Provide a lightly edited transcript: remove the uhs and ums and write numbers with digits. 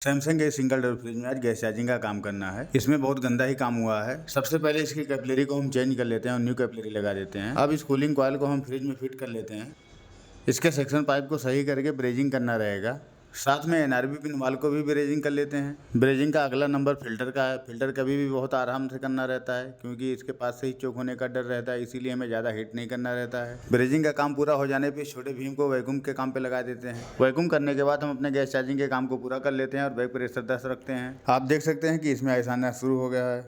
Samsung के single door fridge में आज गैस चार्जिंग का काम करना है। इसमें बहुत गंदा ही काम हुआ है। सबसे पहले इसकी कैपिलरी को हम चेंज कर लेते हैं और न्यू कैपिलरी लगा देते हैं। अब इस कूलिंग कॉइल को हम फ्रिज में फिट कर लेते हैं। इसके सेक्शन पाइप को सही करके ब्रेजिंग करना रहेगा। साथ में एनआरबी पिन वाल को भी ब्रेजिंग कर लेते हैं। ब्रेजिंग का अगला नंबर फिल्टर का है। फिल्टर कभी भी बहुत आराम से करना रहता है क्योंकि इसके पास से ही चोक होने का डर रहता है, इसीलिए हमें ज़्यादा हीट नहीं करना रहता है। ब्रेजिंग का काम पूरा हो जाने पे छोटे भीम को वैक्यूम के काम पे लगा देते हैं। वैक्यूम करने के बाद हम अपने गैस चार्जिंग के काम को पूरा कर लेते हैं और बैक प्रेशर 10 रखते हैं। आप देख सकते हैं कि इसमें आइस आना शुरू हो गया है।